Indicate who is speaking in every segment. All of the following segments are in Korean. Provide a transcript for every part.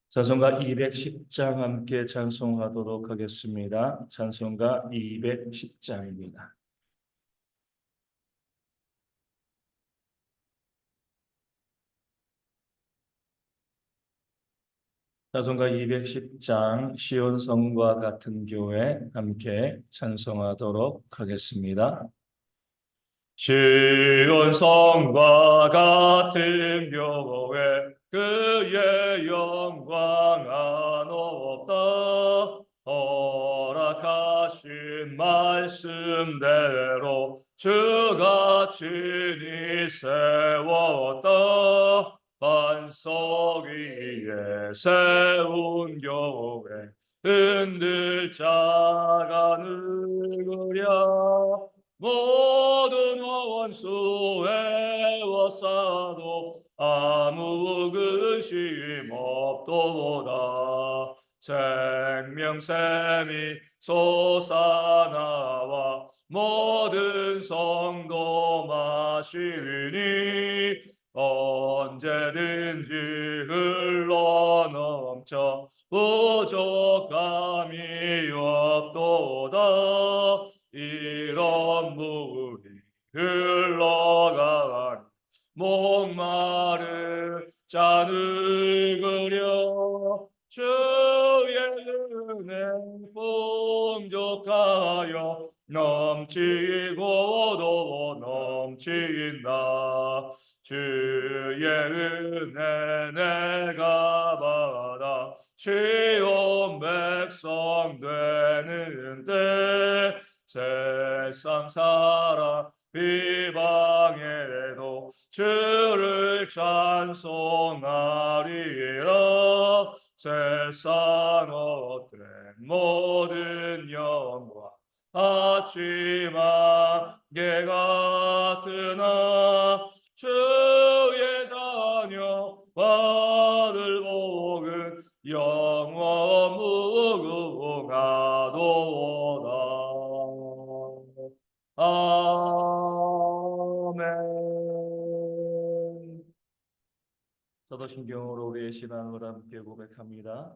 Speaker 1: 찬송가 210장 함께 찬송하도록 하겠습니다. 찬송가 210장입니다. 찬송가 210장 시온 성과 같은 교회 함께 찬송하도록 하겠습니다. 시온 성과 같은 교회 그의 영광 한없다. 허락하신 말씀대로 주가 친히 세웠다. 반석 위에 세운 교회 흔들 자가 누구랴. 모든 원수 애워싸도 아무 근심 없도다. 생명샘이 솟아나와 모든 성도 마시니 언제든지 흘러넘쳐 부족함이 없도다. 이런 물이 흘러가니 목마른 자는 그려. 주의 은혜 풍족하여 넘치고도 넘친다. 주의 은혜 내가 받아 시온 백성 되는데 세상 사람 비방해도 주를 찬송하리라. 세상 어때 모든 영광 아침만 개 같으나 주의 자녀 받을 복은 영원 무궁하도다. 아멘. 사도신경으로 우리의 신앙을 함께 고백합니다.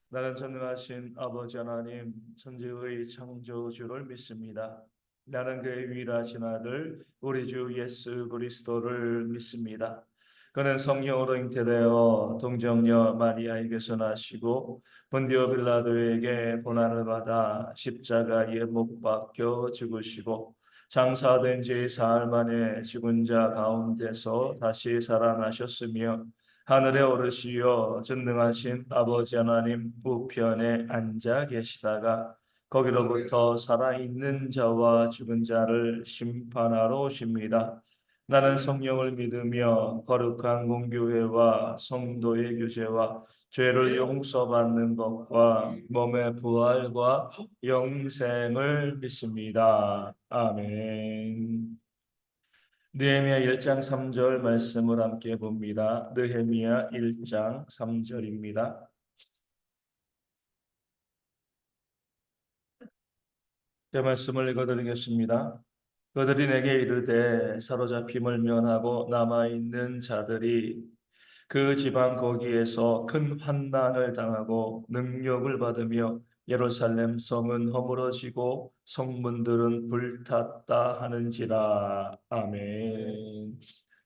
Speaker 1: 나는 전능하신 아버지 하나님 천지의 창조주를 믿습니다. 나는 그의 유일하신 아들 우리 주 예수 그리스도를 믿습니다. 그는 성령으로 잉태되어 동정녀 마리아에게서 나시고 본디오 빌라도에게 고난을 받아 십자가에 못 박혀 죽으시고 장사된 지 사흘 만에 죽은 자 가운데서 다시 살아나셨으며 하늘에 오르시어 전능하신 아버지 하나님 우편에 앉아 계시다가 거기로부터 살아있는 자와 죽은 자를 심판하러 오십니다. 나는 성령을 믿으며 거룩한 공교회와 성도의 교제와 죄를 용서받는 것과 몸의 부활과 영생을 믿습니다. 아멘. 느헤미야 1장 3절 말씀을 함께 봅니다. 느헤미야 1장 3절입니다. 제 말씀을 읽어드리겠습니다. 그들이 내게 이르되 사로잡힘을 면하고 남아있는 자들이 그 지방 거기에서 큰 환난을 당하고 능력을 받으며 예루살렘 성은 허물어지고 성문들은 불탔다 하는지라. 아멘.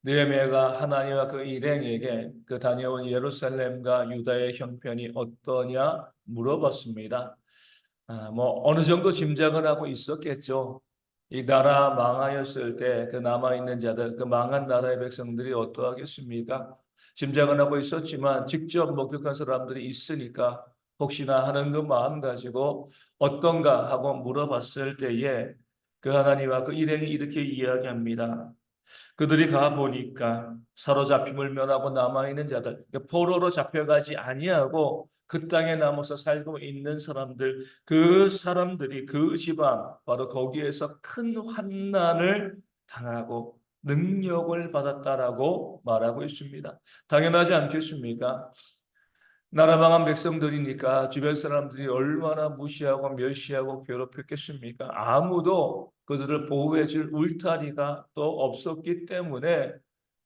Speaker 1: 느헤미야가 하나님과 그 일행에게 그 다녀온 예루살렘과 유다의 형편이 어떠냐 물어봤습니다. 어느 정도 짐작을 하고 있었겠죠. 이 나라 망하였을 때 그 남아있는 자들, 그 망한 나라의 백성들이 어떠하겠습니까? 짐작은 하고 있었지만 직접 목격한 사람들이 있으니까 혹시나 하는 그 마음 가지고 어떤가 하고 물어봤을 때에 그 하나님과 그 일행이 이렇게 이야기합니다. 그들이 가보니까 사로잡힘을 면하고 남아있는 자들, 포로로 잡혀가지 아니하고 그 땅에 남아서 살고 있는 사람들, 그 사람들이 그 지방 바로 거기에서 큰 환난을 당하고 능력을 받았다라고 말하고 있습니다. 당연하지 않겠습니까? 나라 망한 백성들이니까 주변 사람들이 얼마나 무시하고 멸시하고 괴롭혔겠습니까? 아무도 그들을 보호해 줄 울타리가 또 없었기 때문에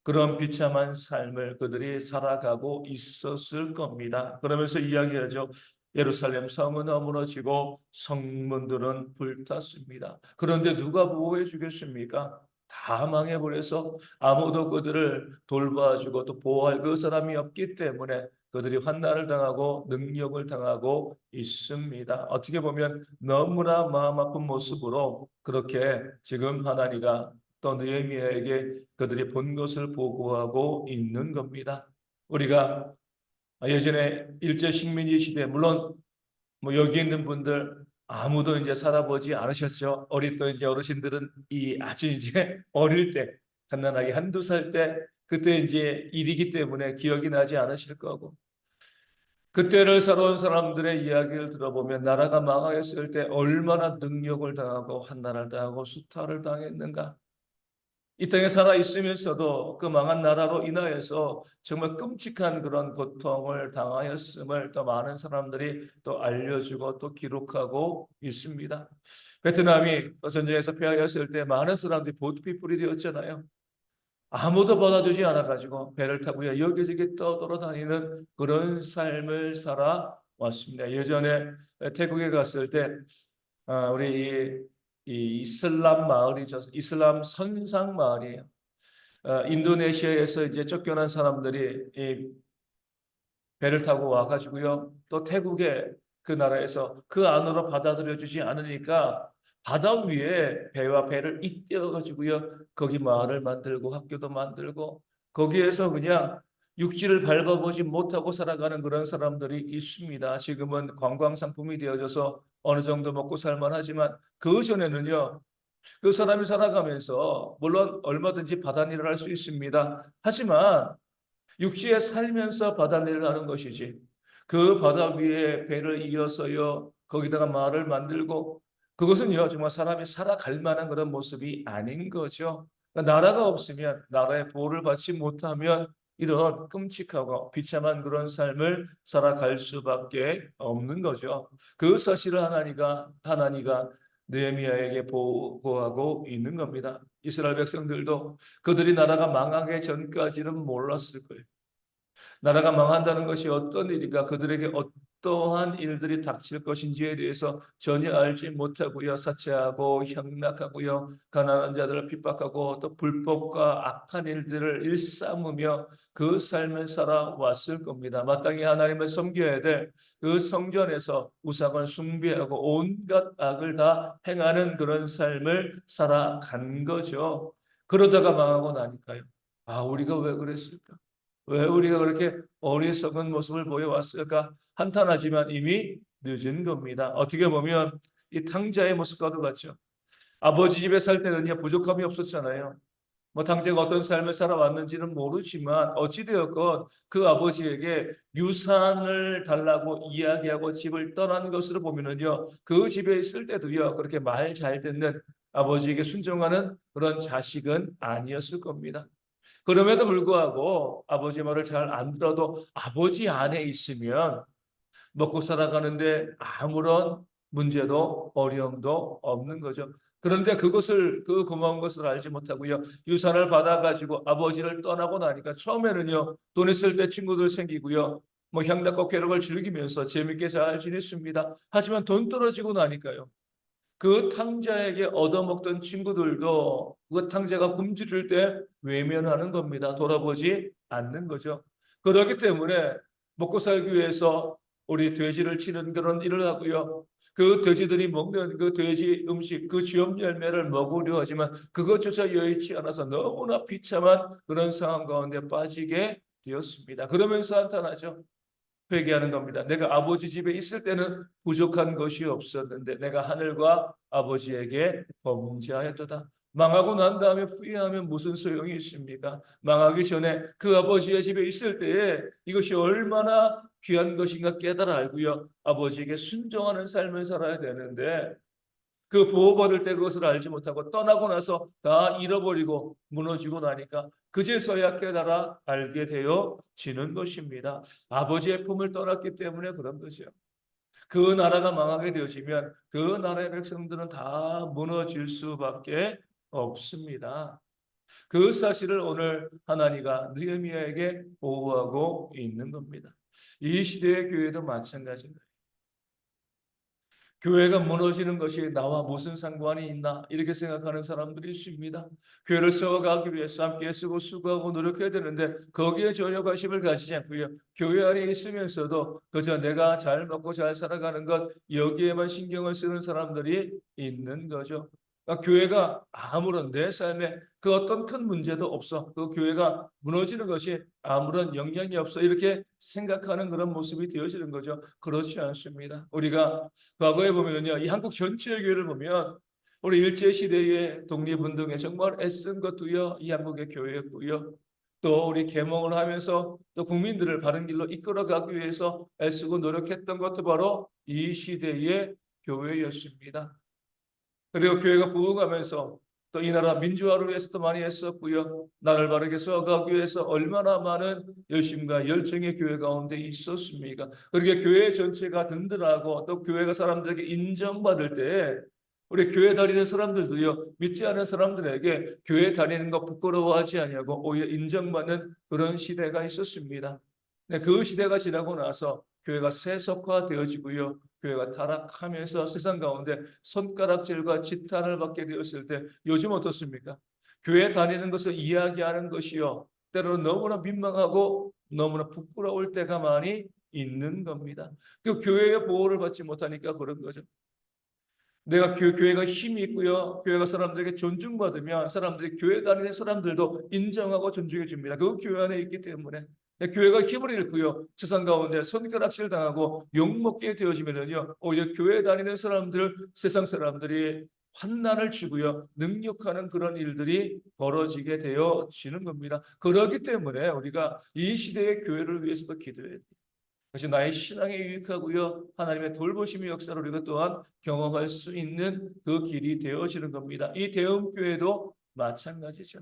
Speaker 1: 그런 비참한 삶을 그들이 살아가고 있었을 겁니다. 그러면서 이야기하죠. 예루살렘 성은 허물어지고 성문들은 불탔습니다. 그런데 누가 보호해 주겠습니까? 다 망해버려서 아무도 그들을 돌봐주고 또 보호할 그 사람이 없기 때문에 그들이 환난을 당하고 능력을 당하고 있습니다. 어떻게 보면 너무나 마음 아픈 모습으로 그렇게 지금 하나니가 또 느헤미야에게 그들이 본 것을 보고하고 있는 겁니다. 우리가 예전에 일제 식민지 시대 물론 뭐 여기 있는 분들 아무도 이제 살아보지 않으셨죠. 어릴 때 이제 어르신들은 이 아주 이제 어릴 때 갓난아기 한두 살 때 그때 이제 일이기 때문에 기억이 나지 않으실 거고 그때를 살아온 사람들의 이야기를 들어보면 나라가 망하였을 때 얼마나 능력을 당하고 환난을 당하고 수탈을 당했는가. 이 땅에 살아 있으면서도 그 망한 나라로 인하여서 정말 끔찍한 그런 고통을 당하였음을 또 많은 사람들이 또 알려주고 또 기록하고 있습니다. 베트남이 또 전쟁에서 패하였을 때 많은 사람들이 보트피플이 되었잖아요. 아무도 받아주지 않아가지고 배를 타고 여기저기 떠돌아다니는 그런 삶을 살아왔습니다. 예전에 태국에 갔을 때 우리 이 이슬람 마을이죠. 이슬람 선상 마을이에요. 인도네시아에서 이제 쫓겨난 사람들이 이 배를 타고 와가지고요. 또 태국에 그 나라에서 그 안으로 받아들여 주지 않으니까 바다 위에 배와 배를 잇대어 가지고요. 거기 마을을 만들고 학교도 만들고 거기에서 그냥 육지를 밟아보지 못하고 살아가는 그런 사람들이 있습니다. 지금은 관광 상품이 되어져서 어느 정도 먹고 살만하지만 그 전에는요. 그 사람이 살아가면서 물론 얼마든지 바다일을 할 수 있습니다. 하지만 육지에 살면서 바다일을 하는 것이지. 그 바다 위에 배를 이어서요. 거기다가 말을 만들고 그것은요. 정말 사람이 살아갈 만한 그런 모습이 아닌 거죠. 그러니까 나라가 없으면 나라의 보호를 받지 못하면 이런 끔찍하고 비참한 그런 삶을 살아갈 수밖에 없는 거죠. 그 사실을 하나니가 느헤미야에게 보고하고 있는 겁니다. 이스라엘 백성들도 그들이 나라가 망하기 전까지는 몰랐을 거예요. 나라가 망한다는 것이 어떤 일인가, 그들에게 어떠한 일들이 닥칠 것인지에 대해서 전혀 알지 못하고요. 사치하고 향락하고요. 가난한 자들을 핍박하고 또 불법과 악한 일들을 일삼으며 그 삶을 살아왔을 겁니다. 마땅히 하나님을 섬겨야 될 그 성전에서 우상을 숭배하고 온갖 악을 다 행하는 그런 삶을 살아간 거죠. 그러다가 망하고 나니까요. 아, 우리가 왜 그랬을까? 왜 우리가 그렇게 어리석은 모습을 보여왔을까? 한탄하지만 이미 늦은 겁니다. 어떻게 보면 이 탕자의 모습과도 같죠. 아버지 집에 살 때는요, 부족함이 없었잖아요. 뭐 탕자가 어떤 삶을 살아왔는지는 모르지만 어찌되었건 그 아버지에게 유산을 달라고 이야기하고 집을 떠난 것으로 보면은요, 그 집에 있을 때도요, 그렇게 말 잘 듣는 아버지에게 순종하는 그런 자식은 아니었을 겁니다. 그럼에도 불구하고 아버지 말을 잘 안 들어도 아버지 안에 있으면 먹고 살아가는데 아무런 문제도 어려움도 없는 거죠. 그런데 그것을 그 고마운 것을 알지 못하고요. 유산을 받아가지고 아버지를 떠나고 나니까 처음에는요. 돈 있을 때 친구들 생기고요. 뭐 향락과 쾌락을 즐기면서 재밌게 잘 지냈습니다. 하지만 돈 떨어지고 나니까요. 그 탕자에게 얻어먹던 친구들도 그 탕자가 굶주릴 때 외면하는 겁니다. 돌아보지 않는 거죠. 그렇기 때문에 먹고 살기 위해서 우리 돼지를 치는 그런 일을 하고요. 그 돼지들이 먹는 그 돼지 음식, 그 쥐염 열매를 먹으려 하지만 그것조차 여의치 않아서 너무나 비참한 그런 상황 가운데 빠지게 되었습니다. 그러면서 한탄하죠. 회개하는 겁니다. 내가 아버지 집에 있을 때는 부족한 것이 없었는데 내가 하늘과 아버지에게 범죄하였도다. 망하고 난 다음에 후회하면 무슨 소용이 있습니까? 망하기 전에 그 아버지의 집에 있을 때에 이것이 얼마나 귀한 것인가 깨달아 알고요. 아버지에게 순종하는 삶을 살아야 되는데 그 보호받을 때 그것을 알지 못하고 떠나고 나서 다 잃어버리고 무너지고 나니까 그제서야 깨달아 알게 되어지는 것입니다. 아버지의 품을 떠났기 때문에 그런 거죠. 그 나라가 망하게 되어지면 그 나라의 백성들은 다 무너질 수밖에 없습니다. 그 사실을 오늘 하나님가 느헤미야에게 보호하고 있는 겁니다. 이 시대의 교회도 마찬가지입니다. 교회가 무너지는 것이 나와 무슨 상관이 있나 이렇게 생각하는 사람들이 있습니다. 교회를 세워가기 위해서 함께 쓰고 수고하고 노력해야 되는데 거기에 전혀 관심을 가지지 않고요. 교회 안에 있으면서도 그저 내가 잘 먹고 잘 살아가는 것 여기에만 신경을 쓰는 사람들이 있는 거죠. 그러니까 교회가 아무런 내 삶에 그 어떤 큰 문제도 없어. 그 교회가 무너지는 것이 아무런 영향이 없어. 이렇게 생각하는 그런 모습이 되어지는 거죠. 그렇지 않습니다. 우리가 과거에 보면은요, 이 한국 전체의 교회를 보면 우리 일제 시대의 독립운동에 정말 애쓴 것도요, 이 한국의 교회였고요. 또 우리 계몽을 하면서 또 국민들을 바른 길로 이끌어가기 위해서 애쓰고 노력했던 것도 바로 이 시대의 교회였습니다. 그리고 교회가 부흥하면서 또 이 나라 민주화를 위해서도 많이 했었고요. 나라를 바르게 세워가기 위해서 얼마나 많은 열심과 열정의 교회 가운데 있었습니까? 그렇게 교회 전체가 든든하고 또 교회가 사람들에게 인정받을 때 우리 교회 다니는 사람들도요, 믿지 않은 사람들에게 교회 다니는 거 부끄러워하지 아니하고 오히려 인정받는 그런 시대가 있었습니다. 네, 그 시대가 지나고 나서 교회가 세속화되어지고요. 교회가 타락하면서 세상 가운데 손가락질과 지탄을 받게 되었을 때 요즘 어떻습니까? 교회 다니는 것을 이야기하는 것이요. 때로는 너무나 민망하고 너무나 부끄러울 때가 많이 있는 겁니다. 그 교회의 보호를 받지 못하니까 그런 거죠. 내가 교회가 힘이 있고요. 교회가 사람들에게 존중받으면 사람들이 교회 다니는 사람들도 인정하고 존중해 줍니다. 그 교회 안에 있기 때문에. 교회가 힘을 잃고요. 세상 가운데 손가락질 당하고 욕먹게 되어지면은요. 오히려 교회 다니는 사람들, 세상 사람들이 환난을 주고요. 능욕하는 그런 일들이 벌어지게 되어지는 겁니다. 그렇기 때문에 우리가 이 시대의 교회를 위해서도 기도해야 돼요. 그것이 나의 신앙에 유익하고요. 하나님의 돌보심의 역사를 우리가 또한 경험할 수 있는 그 길이 되어지는 겁니다. 이 대형교회도 마찬가지죠.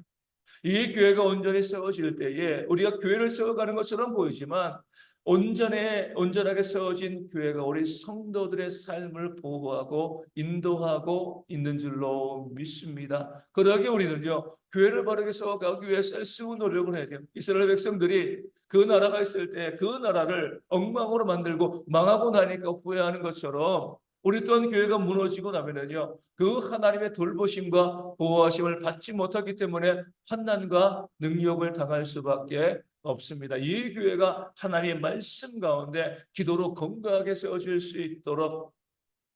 Speaker 1: 이 교회가 온전히 세워질 때에 우리가 교회를 세워가는 것처럼 보이지만 온전하게 세워진 교회가 우리 성도들의 삶을 보호하고 인도하고 있는 줄로 믿습니다. 그러기에 우리는요, 교회를 바르게 세워가기 위해서 애쓰고 노력을 해야 돼요. 이스라엘 백성들이 그 나라가 있을 때 그 나라를 엉망으로 만들고 망하고 나니까 후회하는 것처럼 우리 또한 교회가 무너지고 나면은요, 그 하나님의 돌보심과 보호하심을 받지 못하기 때문에 환난과 능력을 당할 수밖에 없습니다. 이 교회가 하나님의 말씀 가운데 기도로 건강하게 세워질 수 있도록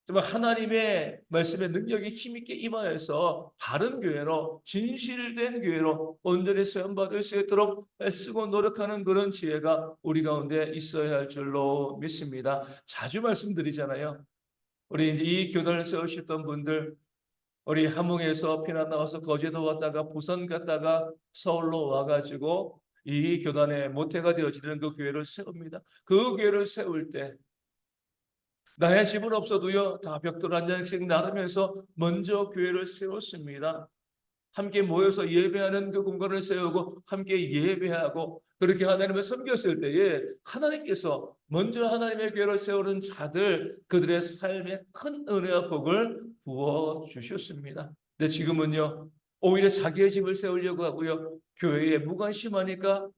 Speaker 1: 정말 하나님의 말씀의 능력이 힘있게 임하여서 바른 교회로 진실된 교회로 온전히 세움받을 수 있도록 애쓰고 노력하는 그런 지혜가 우리 가운데 있어야 할 줄로 믿습니다. 자주 말씀드리잖아요. 우리 이제 이 교단을 세우셨던 분들, 우리 함흥에서 피난 나와서 거제도 왔다가 부산 갔다가 서울로 와가지고 이 교단의 모태가 되어지는 그 교회를 세웁니다. 그 교회를 세울 때 나의 집은 없어도요, 다 벽돌 한 장씩 나르면서 먼저 교회를 세웠습니다. 함께 모여서 예배하는 그 공간을 세우고 함께 예배하고 그렇게 하나님을 섬겼을 때에 하나님께서 먼저 하나님의 교회를 세우는 자들 그들의 삶에 큰 은혜와 복을 부어 주셨습니다. 근데 지금은요, 오히려 자기의 집을 세우려고 하고요, 교회에 무관심하니까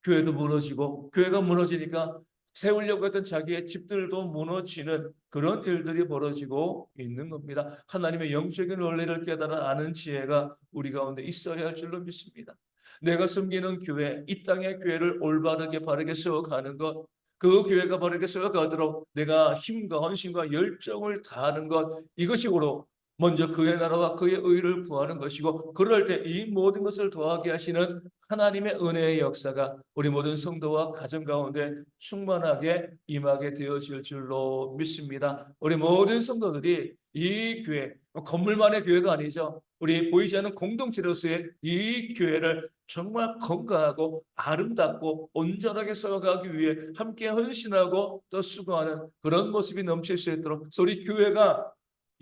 Speaker 1: 교회도 무너지고 교회가 무너지니까 세우려고 했던 자기의 집들도 무너지는 그런 일들이 벌어지고 있는 겁니다. 하나님의 영적인 원리를 깨달아 아는 지혜가 우리 가운데 있어야 할 줄로 믿습니다. 내가 섬기는 교회, 이 땅의 교회를 올바르게 바르게 세워가는 것, 그 교회가 바르게 세워가도록 내가 힘과 헌신과 열정을 다하는 것, 이것이 고로 먼저 그의 나라와 그의 의를 구하는 것이고 그럴 때 이 모든 것을 더하게 하시는 하나님의 은혜의 역사가 우리 모든 성도와 가정 가운데 충만하게 임하게 되어질 줄로 믿습니다. 우리 모든 성도들이 이 교회, 건물만의 교회가 아니죠. 우리 보이지 않는 공동체로서의 이 교회를 정말 건강하고 아름답고 온전하게 세워가기 위해 함께 헌신하고 또 수고하는 그런 모습이 넘칠 수 있도록 우리 교회가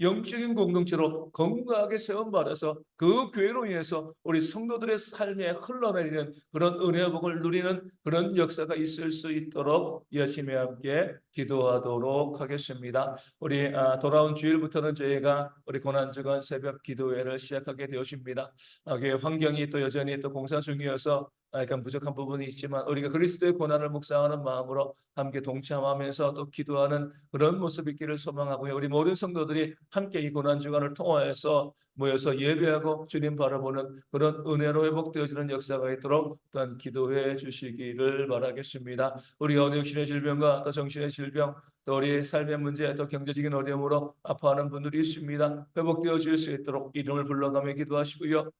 Speaker 1: 영적인 공동체로 건강하게 세움받아서 그 교회로 인해서 우리 성도들의 삶에 흘러내리는 그런 은혜의 복을 누리는 그런 역사가 있을 수 있도록 열심히 함께 기도하도록 하겠습니다. 우리 돌아온 주일부터는 저희가 우리 고난주간 새벽 기도회를 시작하게 되었습니다. 교회 환경이 또 여전히 또 공사 중이어서 약간 부족한 부분이 있지만 우리가 그리스도의 고난을 묵상하는 마음으로 함께 동참하면서 또 기도하는 그런 모습 있기를 소망하고요. 우리 모든 성도들이 함께 이 고난 주간을 통하여서 모여서 예배하고 주님 바라보는 그런 은혜로 회복되어지는 역사가 있도록 또한 기도해 주시기를 바라겠습니다. 우리 영육신의 질병과 또 정신의 질병, 또 우리 삶의 문제, 또 경제적인 어려움으로 아파하는 분들이 있습니다. 회복되어 질 수 있도록 이름을 불러가며 기도하시고요.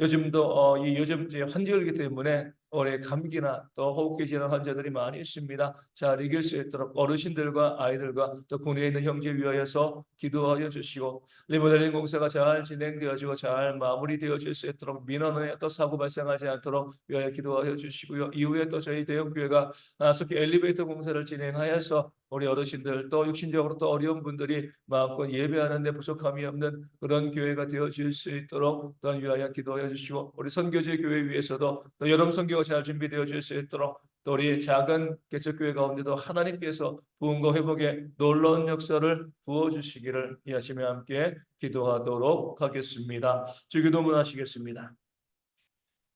Speaker 1: 요즘도 요즘 이제 환절기 때문에 올해 감기나 또 호흡기 질환 환자들이 많이 있습니다. 잘 이길 수 있도록 어르신들과 아이들과 또 군에 있는 형제 위하여서 기도하여 주시고 리모델링 공사가 잘 진행되어지고 잘 마무리되어질 수 있도록 민원에 또 사고 발생하지 않도록 위하여 기도하여 주시고요. 이후에 또 저희 대형교회가 속히 엘리베이터 공사를 진행하여서 우리 어르신들 또 육신적으로 또 어려운 분들이 마음껏 예배하는 데 부족함이 없는 그런 교회가 되어질 수 있도록 또한 위하여 기도하여 주시고 우리 선교제 교회 위에서도 또 여름 선교가 잘 준비되어질 수 있도록 또 우리 작은 개척교회 가운데도 하나님께서 부흥과 회복의 놀라운 역사를 부어주시기를 이 아침에 함께 기도하도록 하겠습니다. 주기도문 하시겠습니다.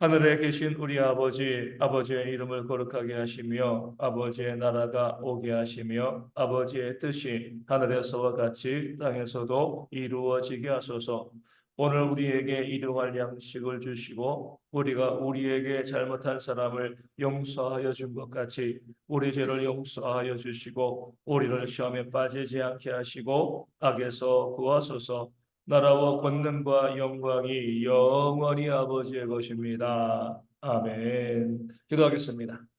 Speaker 1: 하늘에 계신 우리 아버지, 아버지의 이름을 거룩하게 하시며 아버지의 나라가 오게 하시며 아버지의 뜻이 하늘에서와 같이 땅에서도 이루어지게 하소서. 오늘 우리에게 일용할 양식을 주시고 우리가 우리에게 잘못한 사람을 용서하여 준 것 같이 우리 죄를 용서하여 주시고 우리를 시험에 빠지지 않게 하시고 악에서 구하소서. 나라와 권능과 영광이 영원히 아버지의 것입니다. 아멘. 기도하겠습니다.